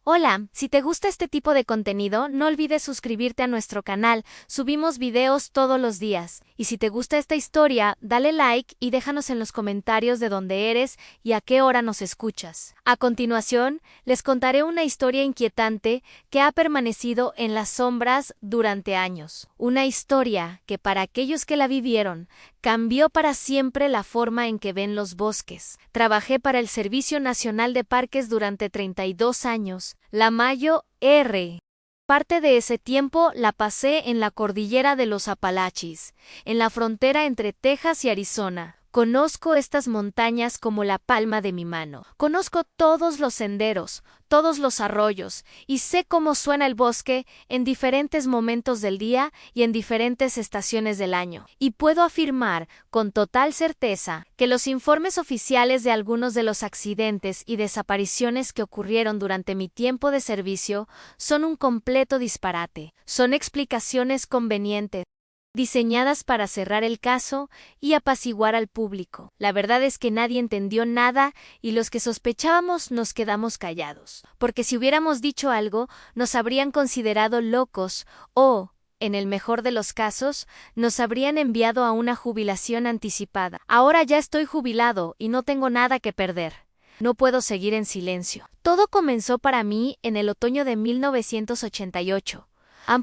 Hola, si te gusta este tipo de contenido, no olvides suscribirte a nuestro canal, subimos videos todos los días. Y si te gusta esta historia, dale like y déjanos en los comentarios de dónde eres y a qué hora nos escuchas. A continuación, les contaré una historia inquietante que ha permanecido en las sombras durante años. Una historia que para aquellos que la vivieron, cambió para siempre la forma en que ven los bosques. Trabajé para el Servicio Nacional de Parques durante 32 años. La Mayo R. Parte de ese tiempo la pasé en la cordillera de los Apalaches, en la frontera entre Texas y Arizona. Conozco estas montañas como la palma de mi mano. Conozco todos los senderos, todos los arroyos, y sé cómo suena el bosque en diferentes momentos del día y en diferentes estaciones del año. Y puedo afirmar con total certeza que los informes oficiales de algunos de los accidentes y desapariciones que ocurrieron durante mi tiempo de servicio son un completo disparate. Son explicaciones convenientes, diseñadas para cerrar el caso y apaciguar al público. La verdad es que nadie entendió nada y los que sospechábamos nos quedamos callados, porque si hubiéramos dicho algo, nos habrían considerado locos o, en el mejor de los casos, nos habrían enviado a una jubilación anticipada. Ahora ya estoy jubilado y no tengo nada que perder. No puedo seguir en silencio. Todo comenzó para mí en el otoño de 1988.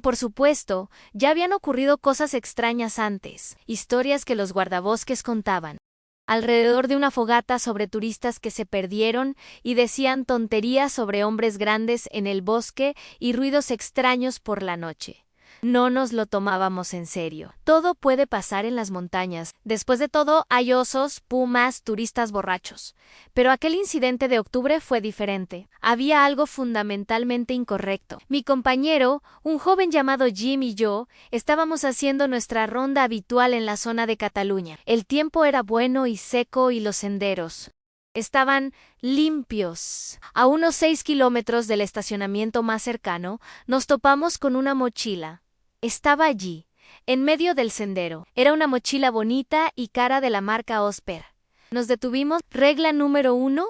Por supuesto, ya habían ocurrido cosas extrañas antes, historias que los guardabosques contaban. Alrededor de una fogata sobre turistas que se perdieron y decían tonterías sobre hombres grandes en el bosque y ruidos extraños por la noche. No nos lo tomábamos en serio. Todo puede pasar en las montañas. Después de todo, hay osos, pumas, turistas borrachos. Pero aquel incidente de octubre fue diferente. Había algo fundamentalmente incorrecto. Mi compañero, un joven llamado Jim, y yo, estábamos haciendo nuestra ronda habitual en la zona de Cataluña. El tiempo era bueno y seco y los senderos estaban limpios. A unos 6 kilómetros del estacionamiento más cercano, nos topamos con una mochila. Estaba allí, en medio del sendero. Era una mochila bonita y cara de la marca Osper. Nos detuvimos. Regla número 1: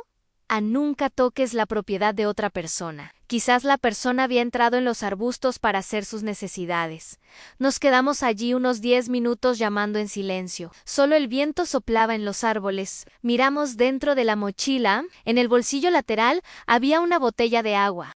nunca toques la propiedad de otra persona. Quizás la persona había entrado en los arbustos para hacer sus necesidades. Nos quedamos allí unos 10 minutos llamando en silencio. Solo el viento soplaba en los árboles. Miramos dentro de la mochila. En el bolsillo lateral había una botella de agua,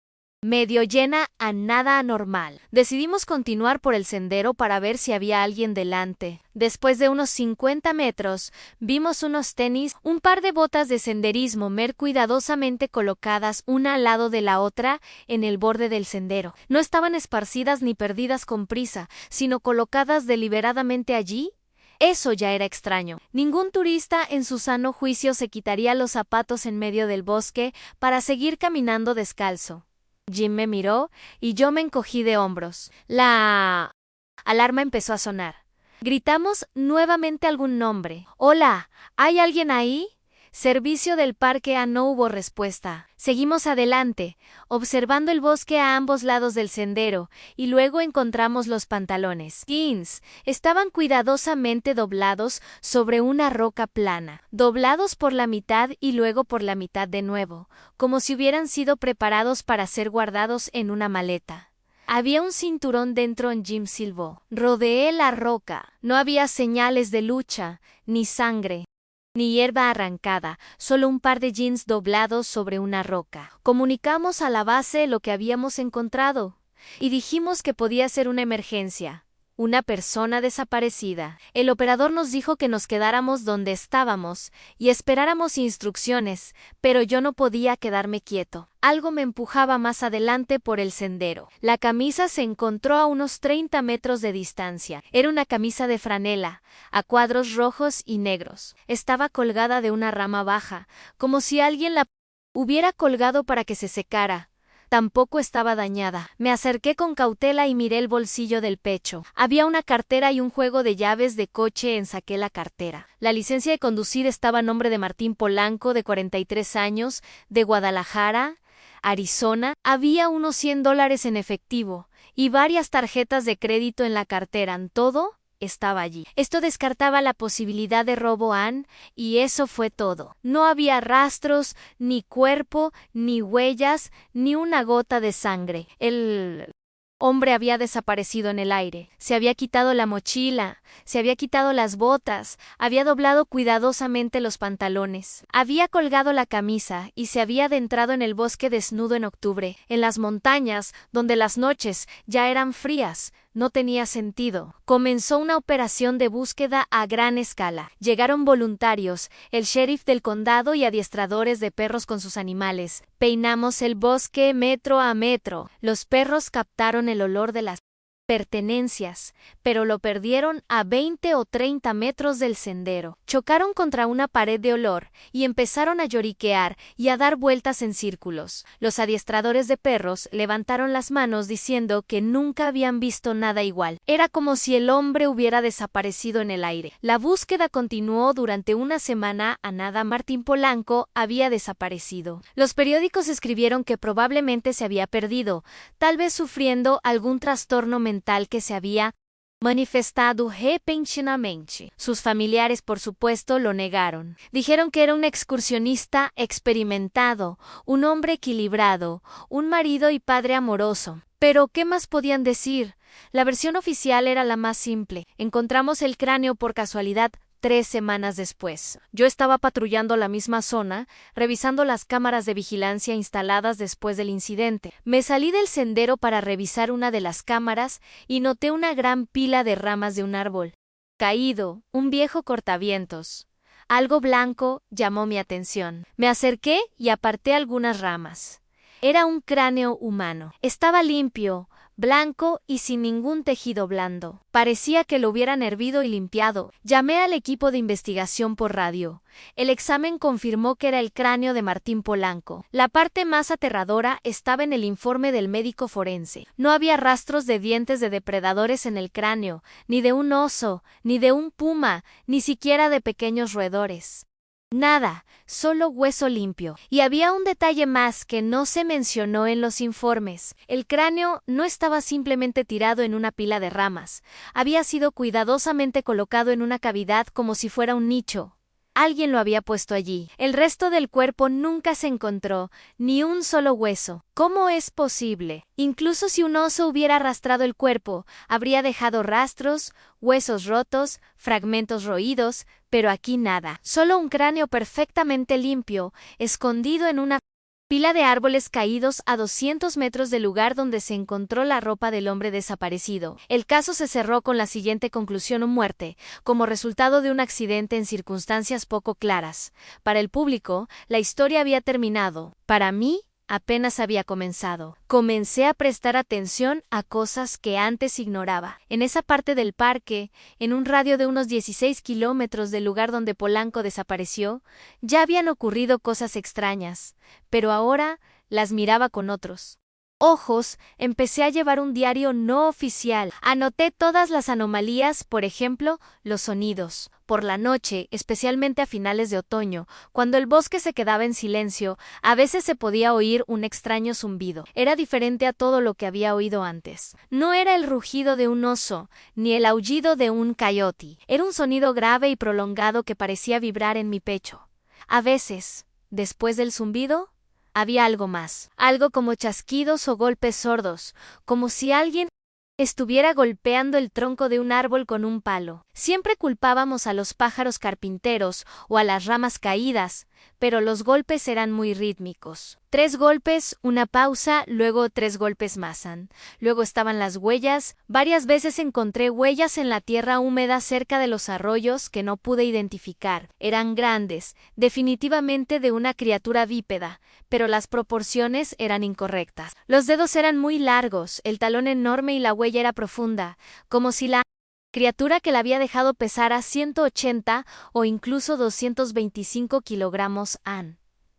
medio llena, nada anormal. Decidimos continuar por el sendero para ver si había alguien delante. Después de unos 50 metros, vimos unos tenis, un par de botas de senderismo cuidadosamente colocadas una al lado de la otra en el borde del sendero. No estaban esparcidas ni perdidas con prisa, sino colocadas deliberadamente allí. Eso ya era extraño. Ningún turista en su sano juicio se quitaría los zapatos en medio del bosque para seguir caminando descalzo. Jim me miró y yo me encogí de hombros. La alarma empezó a sonar. Gritamos nuevamente algún nombre. «Hola, ¿hay alguien ahí?» Servicio del parque. No hubo respuesta. Seguimos adelante, observando el bosque a ambos lados del sendero, y luego encontramos los pantalones jeans. Estaban cuidadosamente doblados sobre una roca plana, doblados por la mitad y luego por la mitad de nuevo, como si hubieran sido preparados para ser guardados en una maleta. Había un cinturón dentro. Jim silbó. Rodeé la roca. No había señales de lucha, ni sangre, ni hierba arrancada, solo un par de jeans doblados sobre una roca. Comunicamos a la base lo que habíamos encontrado y dijimos que podía ser una emergencia, una persona desaparecida. El operador nos dijo que nos quedáramos donde estábamos y esperáramos instrucciones, pero yo no podía quedarme quieto. Algo me empujaba más adelante por el sendero. La camisa se encontró a unos 30 metros de distancia. Era una camisa de franela, a cuadros rojos y negros. Estaba colgada de una rama baja, como si alguien la hubiera colgado para que se secara. Tampoco estaba dañada. Me acerqué con cautela y miré el bolsillo del pecho. Había una cartera y un juego de llaves de coche. Saqué la cartera. La licencia de conducir estaba a nombre de Martín Polanco, de 43 años, de Guadalajara, Arizona. Había unos $100 en efectivo y varias tarjetas de crédito en la cartera. Todo estaba allí. Esto descartaba la posibilidad de robo Ann, y eso fue todo. No había rastros, ni cuerpo, ni huellas, ni una gota de sangre. El hombre había desaparecido en el aire. Se había quitado la mochila, se había quitado las botas, había doblado cuidadosamente los pantalones, había colgado la camisa y se había adentrado en el bosque desnudo en octubre, en las montañas, donde las noches ya eran frías. No tenía sentido. Comenzó una operación de búsqueda a gran escala. Llegaron voluntarios, el sheriff del condado y adiestradores de perros con sus animales. Peinamos el bosque metro a metro. Los perros captaron el olor de las pertenencias, pero lo perdieron a 20 o 30 metros del sendero. Chocaron contra una pared de olor y empezaron a lloriquear y a dar vueltas en círculos. Los adiestradores de perros levantaron las manos diciendo que nunca habían visto nada igual. Era como si el hombre hubiera desaparecido en el aire. La búsqueda continuó durante una semana. A nada Martín Polanco había desaparecido. Los periódicos escribieron que probablemente se había perdido, tal vez sufriendo algún trastorno mental que se había manifestado repentinamente. Sus familiares, por supuesto, lo negaron. Dijeron que era un excursionista experimentado, un hombre equilibrado, un marido y padre amoroso. Pero, ¿qué más podían decir? La versión oficial era la más simple. Encontramos el cráneo por casualidad 3 semanas después. Yo estaba patrullando la misma zona, revisando las cámaras de vigilancia instaladas después del incidente. Me salí del sendero para revisar una de las cámaras y noté una gran pila de ramas de un árbol caído, un viejo cortavientos. Algo blanco llamó mi atención. Me acerqué y aparté algunas ramas. Era un cráneo humano. Estaba limpio, blanco y sin ningún tejido blando. Parecía que lo hubieran hervido y limpiado. Llamé al equipo de investigación por radio. El examen confirmó que era el cráneo de Martín Polanco. La parte más aterradora estaba en el informe del médico forense. No había rastros de dientes de depredadores en el cráneo, ni de un oso, ni de un puma, ni siquiera de pequeños roedores. Nada, solo hueso limpio. Y había un detalle más que no se mencionó en los informes. El cráneo no estaba simplemente tirado en una pila de ramas. Había sido cuidadosamente colocado en una cavidad como si fuera un nicho. Alguien lo había puesto allí. El resto del cuerpo nunca se encontró, ni un solo hueso. ¿Cómo es posible? Incluso si un oso hubiera arrastrado el cuerpo, habría dejado rastros, huesos rotos, fragmentos roídos, pero aquí nada. Solo un cráneo perfectamente limpio, escondido en una pila de árboles caídos a 200 metros del lugar donde se encontró la ropa del hombre desaparecido. El caso se cerró con la siguiente conclusión o muerte, como resultado de un accidente en circunstancias poco claras. Para el público, la historia había terminado. Para mí, apenas había comenzado. Comencé a prestar atención a cosas que antes ignoraba. En esa parte del parque, en un radio de unos 16 kilómetros del lugar donde Polanco desapareció, ya habían ocurrido cosas extrañas, pero ahora las miraba con otros ojos. Empecé a llevar un diario no oficial. Anoté todas las anomalías, por ejemplo, los sonidos. Por la noche, especialmente a finales de otoño, cuando el bosque se quedaba en silencio, a veces se podía oír un extraño zumbido. Era diferente a todo lo que había oído antes. No era el rugido de un oso, ni el aullido de un coyote. Era un sonido grave y prolongado que parecía vibrar en mi pecho. A veces, después del zumbido, había algo más, algo como chasquidos o golpes sordos, como si alguien estuviera golpeando el tronco de un árbol con un palo. Siempre culpábamos a los pájaros carpinteros o a las ramas caídas, pero los golpes eran muy rítmicos. 3 golpes, una pausa, luego 3 golpes más. Luego estaban las huellas. Varias veces encontré huellas en la tierra húmeda cerca de los arroyos que no pude identificar. Eran grandes, definitivamente de una criatura bípeda, pero las proporciones eran incorrectas. Los dedos eran muy largos, el talón enorme y la huella era profunda, como si la criatura que la había dejado pesara 180 o incluso 225 kilogramos.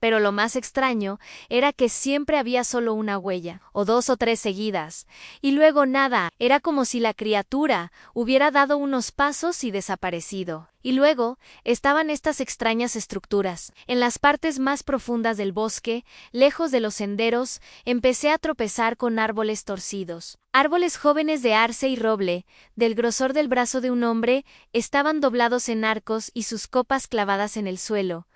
Pero lo más extraño era que siempre había solo una huella, o 2 o 3 seguidas, y luego nada. Era como si la criatura hubiera dado unos pasos y desaparecido. Y luego estaban estas extrañas estructuras. En las partes más profundas del bosque, lejos de los senderos, empecé a tropezar con árboles torcidos. Árboles jóvenes de arce y roble, del grosor del brazo de un hombre, estaban doblados en arcos y sus copas clavadas en el suelo.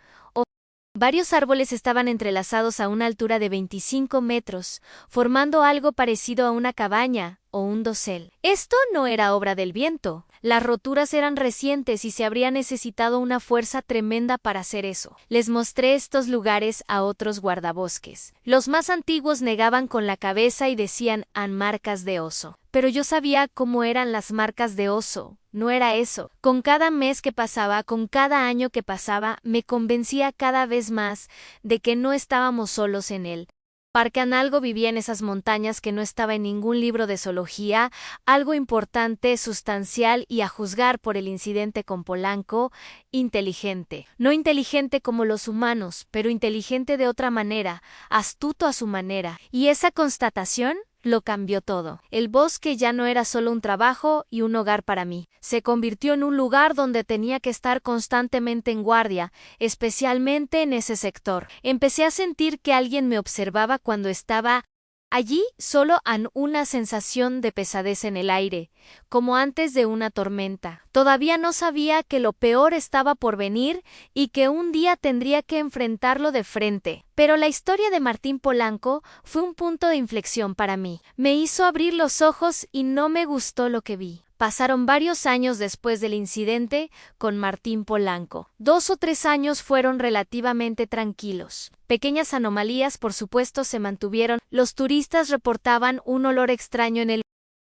Varios árboles estaban entrelazados a una altura de 25 metros, formando algo parecido a una cabaña o un dosel. Esto no era obra del viento. Las roturas eran recientes y se habría necesitado una fuerza tremenda para hacer eso. Les mostré estos lugares a otros guardabosques. Los más antiguos negaban con la cabeza y decían han marcas de oso. Pero yo sabía cómo eran las marcas de oso. No era eso. Con cada mes que pasaba, con cada año que pasaba, me convencía cada vez más de que no estábamos solos en él. Parcan algo vivía en esas montañas que no estaba en ningún libro de zoología, algo importante, sustancial y, a juzgar por el incidente con Polanco, inteligente. No inteligente como los humanos, pero inteligente de otra manera, astuto a su manera. Y esa constatación lo cambió todo. El bosque ya no era solo un trabajo y un hogar para mí. Se convirtió en un lugar donde tenía que estar constantemente en guardia, especialmente en ese sector. Empecé a sentir que alguien me observaba cuando estaba allí, solo una sensación de pesadez en el aire, como antes de una tormenta. Todavía no sabía que lo peor estaba por venir y que un día tendría que enfrentarlo de frente. Pero la historia de Martín Polanco fue un punto de inflexión para mí. Me hizo abrir los ojos y no me gustó lo que vi. Pasaron varios años después del incidente con Martín Polanco. 2 o 3 años fueron relativamente tranquilos. Pequeñas anomalías, por supuesto, se mantuvieron. Los turistas reportaban un olor extraño en el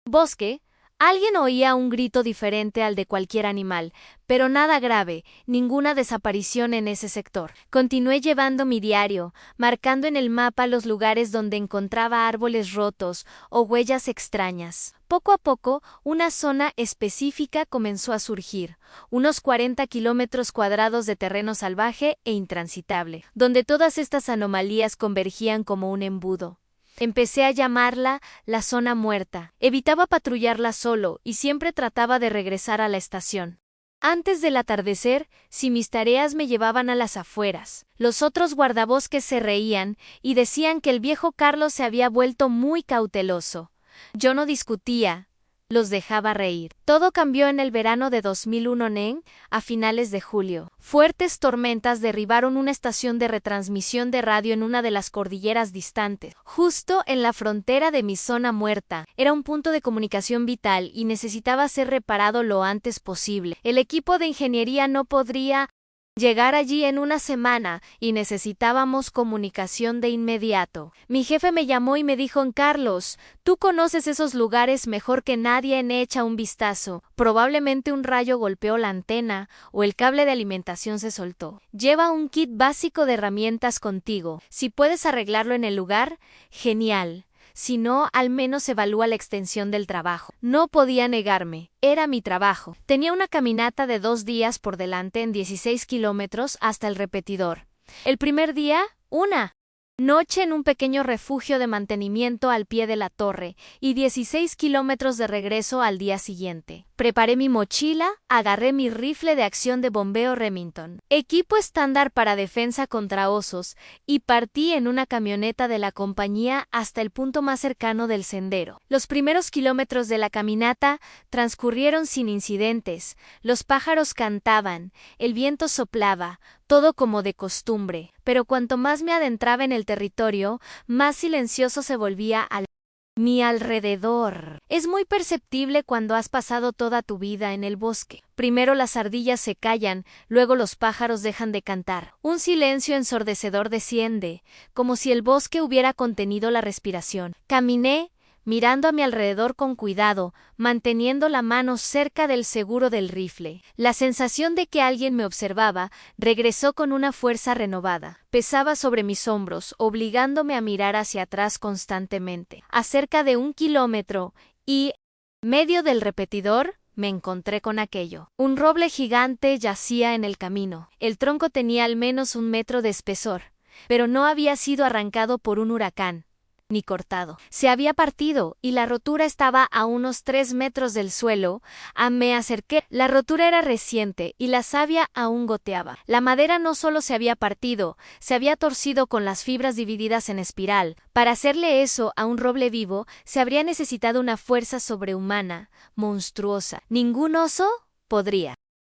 bosque. Alguien oía un grito diferente al de cualquier animal, pero nada grave, ninguna desaparición en ese sector. Continué llevando mi diario, marcando en el mapa los lugares donde encontraba árboles rotos o huellas extrañas. Poco a poco, una zona específica comenzó a surgir, unos 40 kilómetros cuadrados de terreno salvaje e intransitable, donde todas estas anomalías convergían como un embudo. Empecé a llamarla la zona muerta. Evitaba patrullarla solo y siempre trataba de regresar a la estación antes del atardecer, si mis tareas me llevaban a las afueras. Los otros guardabosques se reían y decían que el viejo Carlos se había vuelto muy cauteloso. Yo no discutía, los dejaba reír. Todo cambió en el verano de 2001 a finales de julio. Fuertes tormentas derribaron una estación de retransmisión de radio en una de las cordilleras distantes, justo en la frontera de mi zona muerta. Era un punto de comunicación vital y necesitaba ser reparado lo antes posible. El equipo de ingeniería no podría llegar allí en una semana y necesitábamos comunicación de inmediato. Mi jefe me llamó y me dijo: Carlos, tú conoces esos lugares mejor que nadie, echa un vistazo. Probablemente un rayo golpeó la antena o el cable de alimentación se soltó. Lleva un kit básico de herramientas contigo. Si puedes arreglarlo en el lugar, genial. Si no, al menos evalúa la extensión del trabajo. No podía negarme. Era mi trabajo. Tenía una caminata de 2 días por delante en 16 kilómetros hasta el repetidor. El primer día, una noche en un pequeño refugio de mantenimiento al pie de la torre y 16 kilómetros de regreso al día siguiente. Preparé mi mochila, agarré mi rifle de acción de bombeo Remington, equipo estándar para defensa contra osos, y partí en una camioneta de la compañía hasta el punto más cercano del sendero. Los primeros kilómetros de la caminata transcurrieron sin incidentes. Los pájaros cantaban, el viento soplaba, todo como de costumbre, pero cuanto más me adentraba en el territorio, más silencioso se volvía mi alrededor. Es muy perceptible cuando has pasado toda tu vida en el bosque. Primero las ardillas se callan, luego los pájaros dejan de cantar. Un silencio ensordecedor desciende, como si el bosque hubiera contenido la respiración. Caminé, mirando a mi alrededor con cuidado, manteniendo la mano cerca del seguro del rifle. La sensación de que alguien me observaba regresó con una fuerza renovada. Pesaba sobre mis hombros, obligándome a mirar hacia atrás constantemente. A cerca de 1 kilómetro y medio del repetidor, me encontré con aquello. Un roble gigante yacía en el camino. El tronco tenía al menos 1 metro de espesor. pero no había sido arrancado por un huracán, ni cortado. Se había partido, y la rotura estaba a unos 3 metros del suelo. Me acerqué. La rotura era reciente, y la savia aún goteaba. La madera no solo se había partido, se había torcido con las fibras divididas en espiral. Para hacerle eso a un roble vivo, se habría necesitado una fuerza sobrehumana, monstruosa. Ningún oso podría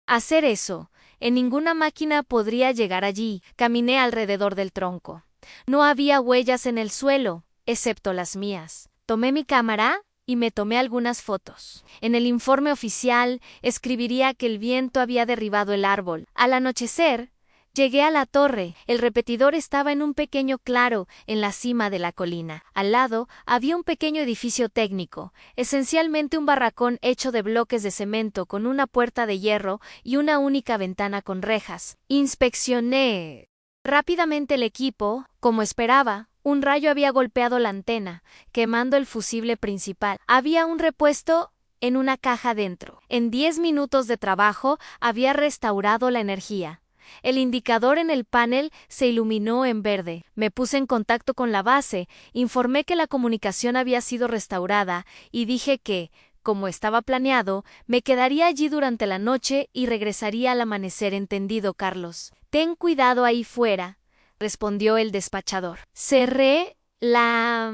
hacer eso. En ninguna máquina podría llegar allí. Caminé alrededor del tronco. No había huellas en el suelo, excepto las mías. Tomé mi cámara y me tomé algunas fotos. En el informe oficial escribiría que el viento había derribado el árbol. Al anochecer, llegué a la torre. El repetidor estaba en un pequeño claro en la cima de la colina. Al lado había un pequeño edificio técnico, esencialmente un barracón hecho de bloques de cemento con una puerta de hierro y una única ventana con rejas. Inspeccioné rápidamente el equipo. Como esperaba, un rayo había golpeado la antena, quemando el fusible principal. Había un repuesto en una caja dentro. En 10 minutos de trabajo había restaurado la energía. El indicador en el panel se iluminó en verde. Me puse en contacto con la base, informé que la comunicación había sido restaurada y dije que, como estaba planeado, me quedaría allí durante la noche y regresaría al amanecer. Entendido, Carlos. Ten cuidado ahí fuera, respondió el despachador. Cerré la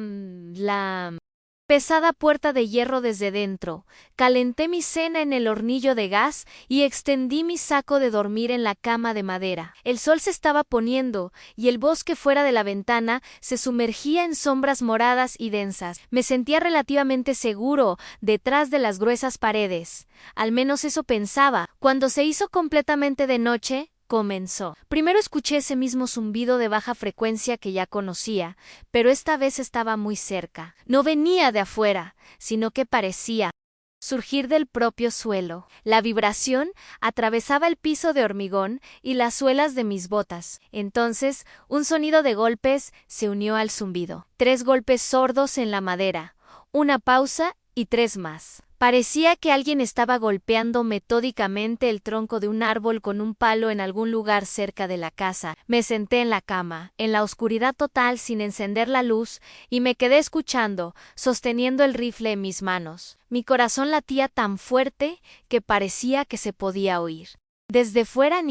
pesada puerta de hierro desde dentro, calenté mi cena en el hornillo de gas y extendí mi saco de dormir en la cama de madera. El sol se estaba poniendo y el bosque fuera de la ventana se sumergía en sombras moradas y densas. Me sentía relativamente seguro detrás de las gruesas paredes. Al menos eso pensaba. Cuando se hizo completamente de noche, comenzó. Primero escuché ese mismo zumbido de baja frecuencia que ya conocía, pero esta vez estaba muy cerca. No venía de afuera, sino que parecía surgir del propio suelo. La vibración atravesaba el piso de hormigón y las suelas de mis botas. Entonces, un sonido de golpes se unió al zumbido. 3 golpes sordos en la madera, una pausa y 3 más. Parecía que alguien estaba golpeando metódicamente el tronco de un árbol con un palo en algún lugar cerca de la casa. Me senté en la cama, en la oscuridad total sin encender la luz, y me quedé escuchando, sosteniendo el rifle en mis manos. Mi corazón latía tan fuerte que parecía que se podía oír desde fuera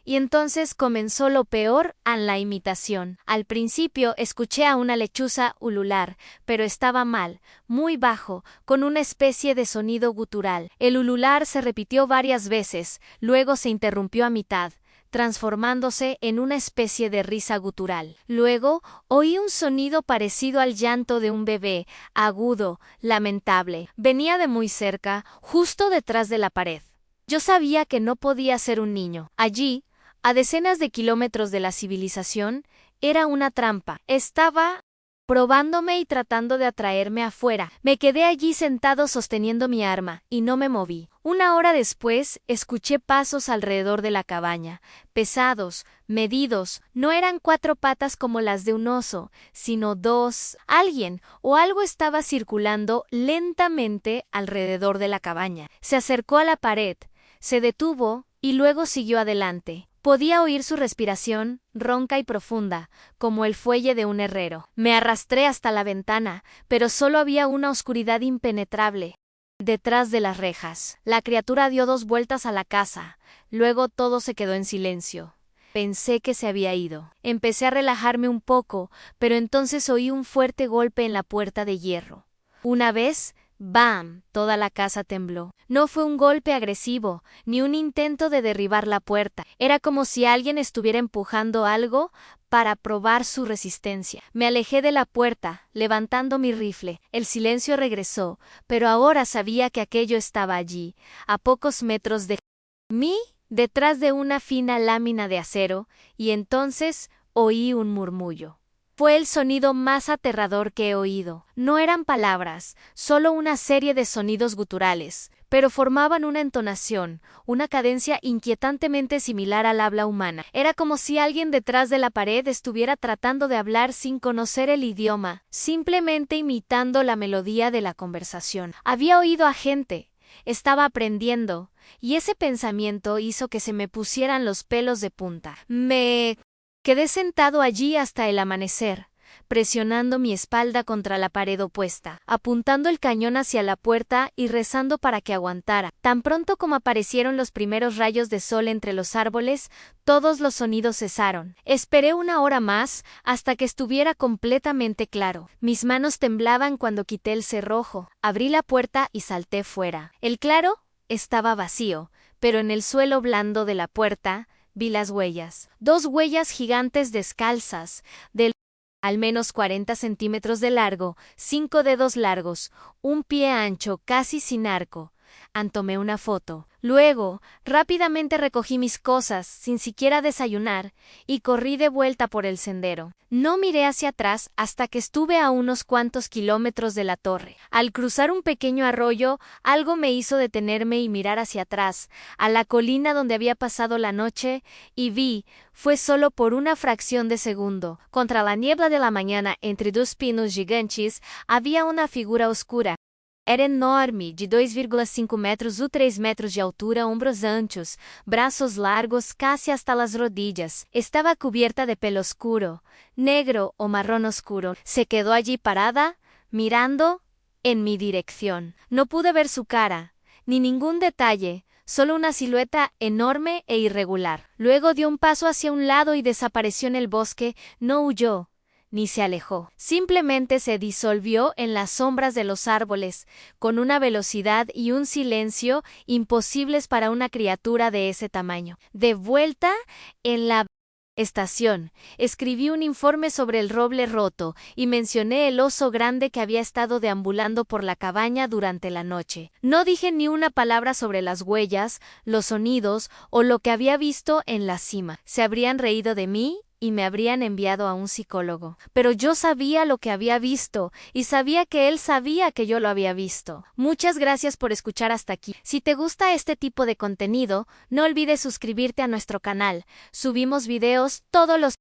y entonces comenzó lo peor, la imitación. Al principio escuché a una lechuza ulular, pero estaba mal, muy bajo, con una especie de sonido gutural. El ulular se repitió varias veces, luego se interrumpió a mitad, transformándose en una especie de risa gutural. Luego oí un sonido parecido al llanto de un bebé, agudo, lamentable. Venía de muy cerca, justo detrás de la pared. Yo sabía que no podía ser un niño. Allí, a decenas de kilómetros de la civilización, era una trampa. Estaba probándome y tratando de atraerme afuera. Me quedé allí sentado sosteniendo mi arma, y no me moví. 1 hora después, escuché pasos alrededor de la cabaña, pesados, medidos. No eran 4 patas como las de un oso, sino 2. Alguien o algo estaba circulando lentamente alrededor de la cabaña. Se acercó a la pared, se detuvo y luego siguió adelante. Podía oír su respiración, ronca y profunda, como el fuelle de un herrero. Me arrastré hasta la ventana, pero solo había una oscuridad impenetrable detrás de las rejas. La criatura dio 2 vueltas a la casa, luego todo se quedó en silencio. Pensé que se había ido. Empecé a relajarme un poco, pero entonces oí un fuerte golpe en la puerta de hierro. Una vez, ¡bam!, toda la casa tembló. No fue un golpe agresivo, ni un intento de derribar la puerta. Era como si alguien estuviera empujando algo para probar su resistencia. Me alejé de la puerta, levantando mi rifle. El silencio regresó, pero ahora sabía que aquello estaba allí, a pocos metros de mí, detrás de una fina lámina de acero, y entonces oí un murmullo. Fue el sonido más aterrador que he oído. No eran palabras, solo una serie de sonidos guturales, pero formaban una entonación, una cadencia inquietantemente similar al habla humana. Era como si alguien detrás de la pared estuviera tratando de hablar sin conocer el idioma, simplemente imitando la melodía de la conversación. Había oído a gente, estaba aprendiendo, y ese pensamiento hizo que se me pusieran los pelos de punta. Me Quedé sentado allí hasta el amanecer, presionando mi espalda contra la pared opuesta, apuntando el cañón hacia la puerta y rezando para que aguantara. Tan pronto como aparecieron los primeros rayos de sol entre los árboles, todos los sonidos cesaron. Esperé una hora más hasta que estuviera completamente claro. Mis manos temblaban cuando quité el cerrojo, abrí la puerta y salté fuera. El claro estaba vacío, pero en el suelo blando de la puerta vi las huellas. 2 huellas gigantes descalzas, del al menos 40 centímetros de largo, 5 dedos largos, un pie ancho casi sin arco. Tomé una foto. Luego, rápidamente recogí mis cosas, sin siquiera desayunar, y corrí de vuelta por el sendero. No miré hacia atrás hasta que estuve a unos cuantos kilómetros de la torre. Al cruzar un pequeño arroyo, algo me hizo detenerme y mirar hacia atrás, a la colina donde había pasado la noche, y fue solo por una fracción de segundo. Contra la niebla de la mañana, entre 2 pinos gigantes, había una figura oscura. Era enorme, de 2,5 metros ou 3 metros de altura, ombros anchos, brazos largos casi hasta las rodillas. Estaba cubierta de pelo oscuro, negro o marrón oscuro. Se quedó allí parada, mirando en mi dirección. No pude ver su cara, ni ningún detalle, solo una silueta enorme e irregular. Luego dio un paso hacia un lado y desapareció en el bosque. No huyó ni se alejó. Simplemente se disolvió en las sombras de los árboles, con una velocidad y un silencio imposibles para una criatura de ese tamaño. De vuelta en la estación, escribí un informe sobre el roble roto y mencioné el oso grande que había estado deambulando por la cabaña durante la noche. No dije ni una palabra sobre las huellas, los sonidos o lo que había visto en la cima. Se habrían reído de mí y me habrían enviado a un psicólogo. Pero yo sabía lo que había visto y sabía que él sabía que yo lo había visto. Muchas gracias por escuchar hasta aquí. Si te gusta este tipo de contenido, no olvides suscribirte a nuestro canal. Subimos videos todos los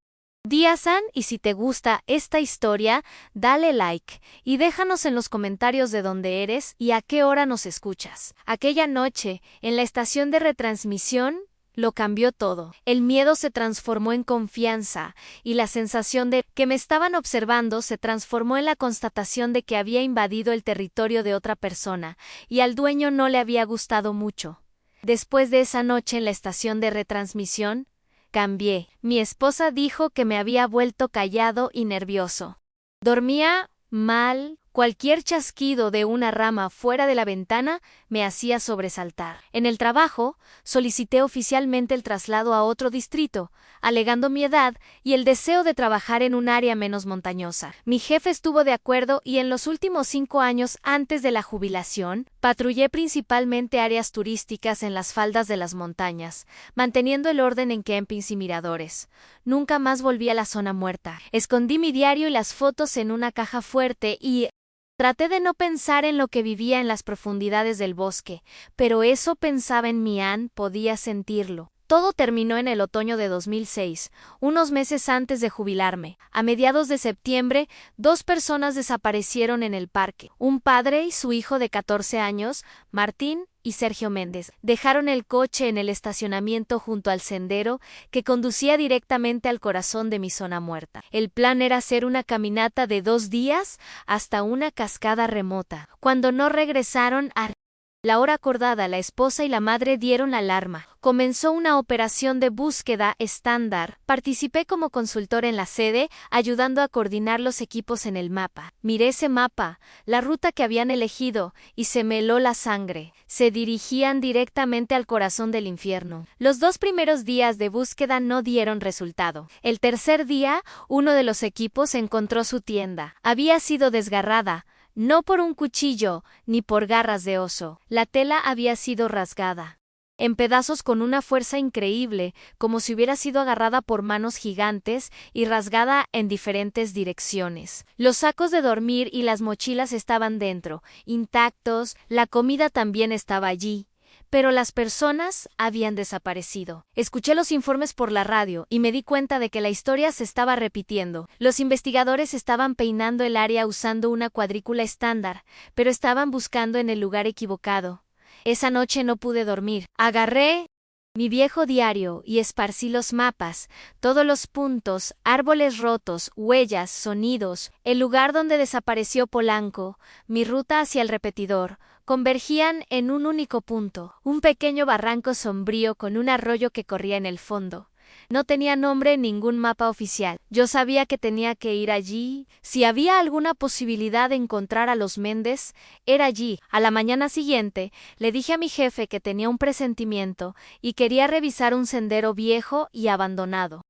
días, y si te gusta esta historia, dale like y déjanos en los comentarios de dónde eres y a qué hora nos escuchas. Aquella noche, en la estación de retransmisión, lo cambió todo. El miedo se transformó en confianza, y la sensación de que me estaban observando se transformó en la constatación de que había invadido el territorio de otra persona, y al dueño no le había gustado mucho. Después de esa noche en la estación de retransmisión, cambié. Mi esposa dijo que me había vuelto callado y nervioso. Dormía mal. Cualquier chasquido de una rama fuera de la ventana me hacía sobresaltar. En el trabajo, solicité oficialmente el traslado a otro distrito, alegando mi edad y el deseo de trabajar en un área menos montañosa. Mi jefe estuvo de acuerdo y en los últimos 5 años antes de la jubilación, patrullé principalmente áreas turísticas en las faldas de las montañas, manteniendo el orden en campings y miradores. Nunca más volví a la zona muerta. Escondí mi diario y las fotos en una caja fuerte y traté de no pensar en lo que vivía en las profundidades del bosque, pero eso pensaba en mí. Podía sentirlo. Todo terminó en el otoño de 2006, unos meses antes de jubilarme. A mediados de septiembre, 2 personas desaparecieron en el parque. Un padre y su hijo de 14 años, Martín y Sergio Méndez, dejaron el coche en el estacionamiento junto al sendero que conducía directamente al corazón de mi zona muerta. El plan era hacer una caminata de 2 días hasta una cascada remota. Cuando no regresaron a la hora acordada, la esposa y la madre dieron la alarma. Comenzó una operación de búsqueda estándar. Participé como consultor en la sede, ayudando a coordinar los equipos en el mapa. Miré ese mapa, la ruta que habían elegido, y se me heló la sangre. Se dirigían directamente al corazón del infierno. Los 2 primeros días de búsqueda no dieron resultado. El tercer día, uno de los equipos encontró su tienda. Había sido desgarrada, no por un cuchillo, ni por garras de oso. La tela había sido rasgada en pedazos con una fuerza increíble, como si hubiera sido agarrada por manos gigantes y rasgada en diferentes direcciones. Los sacos de dormir y las mochilas estaban dentro, intactos, la comida también estaba allí. Pero las personas habían desaparecido. Escuché los informes por la radio y me di cuenta de que la historia se estaba repitiendo. Los investigadores estaban peinando el área usando una cuadrícula estándar, pero estaban buscando en el lugar equivocado. Esa noche no pude dormir. Agarré mi viejo diario y esparcí los mapas, todos los puntos, árboles rotos, huellas, sonidos, el lugar donde desapareció Polanco, mi ruta hacia el repetidor, convergían en un único punto, un pequeño barranco sombrío con un arroyo que corría en el fondo. No tenía nombre en ningún mapa oficial. Yo sabía que tenía que ir allí. Si había alguna posibilidad de encontrar a los Méndez, era allí. A la mañana siguiente, le dije a mi jefe que tenía un presentimiento y quería revisar un sendero viejo y abandonado,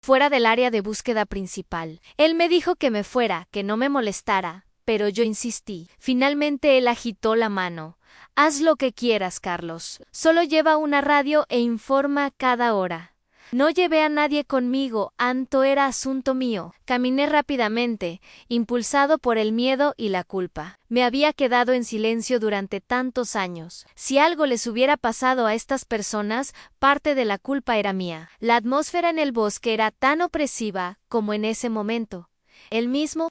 fuera del área de búsqueda principal. Él me dijo que me fuera, que no me molestara, pero yo insistí. Finalmente él agitó la mano. Haz lo que quieras, Carlos. Solo lleva una radio e informa cada hora. No llevé a nadie conmigo, Anto era asunto mío. Caminé rápidamente, impulsado por el miedo y la culpa. Me había quedado en silencio durante tantos años. Si algo les hubiera pasado a estas personas, parte de la culpa era mía. La atmósfera en el bosque era tan opresiva como en ese momento. El mismo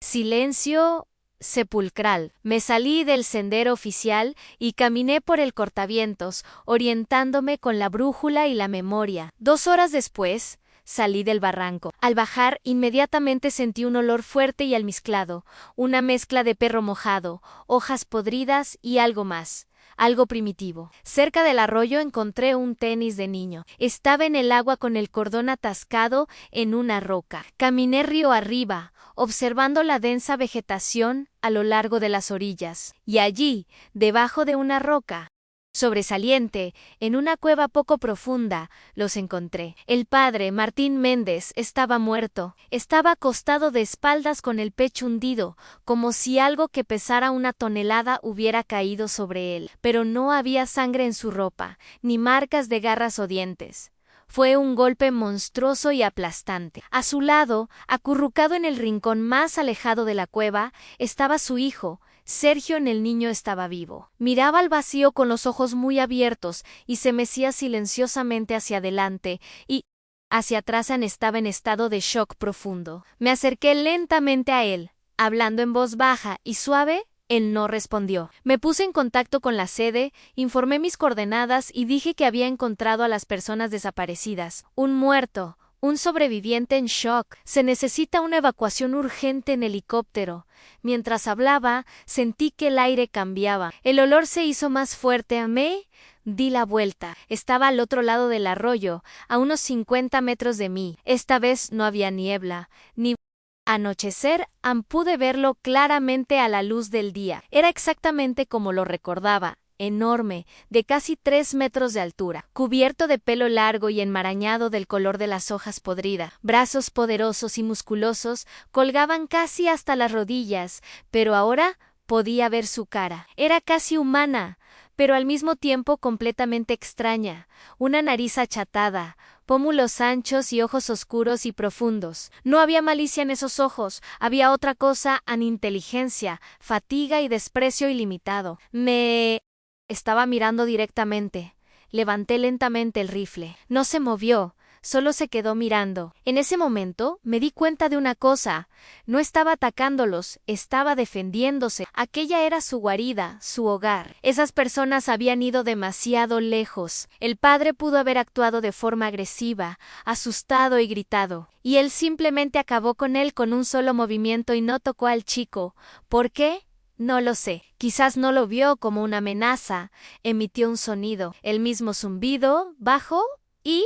silencio sepulcral. Me salí del sendero oficial y caminé por el cortavientos, orientándome con la brújula y la memoria. 2 horas después, salí del barranco. Al bajar, inmediatamente sentí un olor fuerte y almizclado, una mezcla de perro mojado, hojas podridas y algo más. Algo primitivo. Cerca del arroyo encontré un tenis de niño. Estaba en el agua con el cordón atascado en una roca. Caminé río arriba, observando la densa vegetación a lo largo de las orillas. Y allí, debajo de una roca sobresaliente, en una cueva poco profunda, los encontré. El padre, Martín Méndez, estaba muerto. Estaba acostado de espaldas con el pecho hundido, como si algo que pesara 1 tonelada hubiera caído sobre él. Pero no había sangre en su ropa, ni marcas de garras o dientes. Fue un golpe monstruoso y aplastante. A su lado, acurrucado en el rincón más alejado de la cueva, estaba su hijo. Sergio el niño estaba vivo. Miraba al vacío con los ojos muy abiertos y se mecía silenciosamente hacia adelante y hacia atrás estaba en estado de shock profundo. Me acerqué lentamente a él, hablando en voz baja y suave. Él no respondió. Me puse en contacto con la sede, informé mis coordenadas y dije que había encontrado a las personas desaparecidas. Un muerto, un sobreviviente en shock. Se necesita una evacuación urgente en helicóptero. Mientras hablaba, sentí que el aire cambiaba. El olor se hizo más fuerte. Di la vuelta. Estaba al otro lado del arroyo, a unos 50 metros de mí. Esta vez no había niebla, ni anochecer, pude verlo claramente a la luz del día. Era exactamente como lo recordaba, enorme, de casi 3 metros de altura, cubierto de pelo largo y enmarañado del color de las hojas podridas. Brazos poderosos y musculosos colgaban casi hasta las rodillas, pero ahora podía ver su cara. Era casi humana, pero al mismo tiempo completamente extraña. Una nariz achatada, pómulos anchos y ojos oscuros y profundos. No había malicia en esos ojos, había otra cosa, inteligencia, fatiga y desprecio ilimitado. Me estaba mirando directamente. Levanté lentamente el rifle. No se movió, solo se quedó mirando. En ese momento me di cuenta de una cosa. No estaba atacándolos, estaba defendiéndose. Aquella era su guarida, su hogar. Esas personas habían ido demasiado lejos. El padre pudo haber actuado de forma agresiva, asustado y gritado. Y él simplemente acabó con él con un solo movimiento y no tocó al chico. ¿Por qué? No lo sé. Quizás no lo vio como una amenaza. Emitió un sonido, el mismo zumbido, bajo y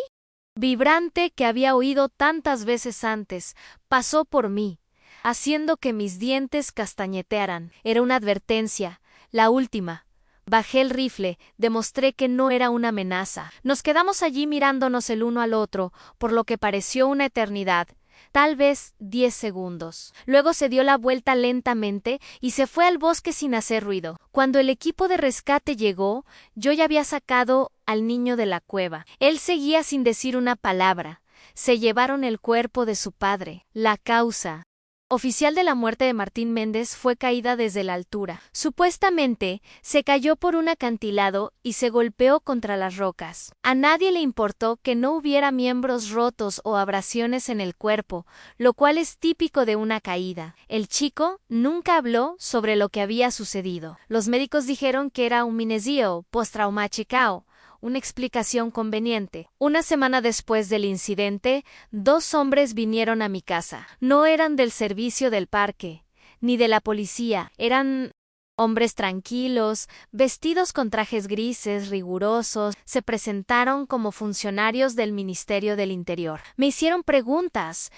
vibrante que había oído tantas veces antes. Pasó por mí, haciendo que mis dientes castañetearan. Era una advertencia, la última. Bajé el rifle, demostré que no era una amenaza. Nos quedamos allí mirándonos el uno al otro, por lo que pareció una eternidad. Tal vez 10 segundos. Luego se dio la vuelta lentamente y se fue al bosque sin hacer ruido. Cuando el equipo de rescate llegó, yo ya había sacado al niño de la cueva. Él seguía sin decir una palabra. Se llevaron el cuerpo de su padre. La causa oficial de la muerte de Martín Méndez fue caída desde la altura. Supuestamente, se cayó por un acantilado y se golpeó contra las rocas. A nadie le importó que no hubiera miembros rotos o abrasiones en el cuerpo, lo cual es típico de una caída. El chico nunca habló sobre lo que había sucedido. Los médicos dijeron que era un amnesia postraumática, una explicación conveniente. Una semana después del incidente, 2 hombres vinieron a mi casa. No eran del servicio del parque, ni de la policía, eran hombres tranquilos, vestidos con trajes grises, rigurosos, se presentaron como funcionarios del Ministerio del Interior. Me hicieron preguntas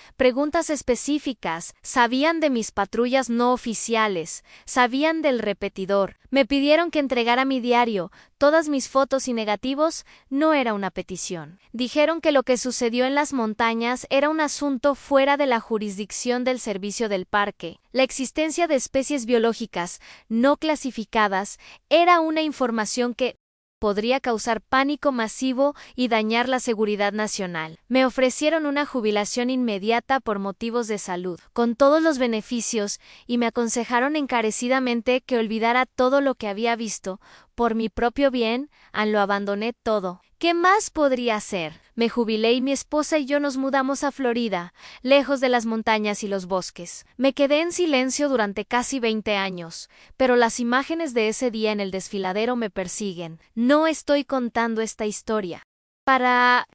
específicas, sabían de mis patrullas no oficiales, sabían del repetidor, me pidieron que entregara mi diario, todas mis fotos y negativos. No era una petición. Dijeron que lo que sucedió en las montañas era un asunto fuera de la jurisdicción del servicio del parque. La existencia de especies biológicas no clasificadas era una información que podría causar pánico masivo y dañar la seguridad nacional. Me ofrecieron una jubilación inmediata por motivos de salud, con todos los beneficios, y me aconsejaron encarecidamente que olvidara todo lo que había visto. Por mi propio bien, lo abandoné todo. ¿Qué más podría hacer? Me jubilé y mi esposa y yo nos mudamos a Florida, lejos de las montañas y los bosques. Me quedé en silencio durante casi 20 años, pero las imágenes de ese día en el desfiladero me persiguen. No estoy contando esta historia para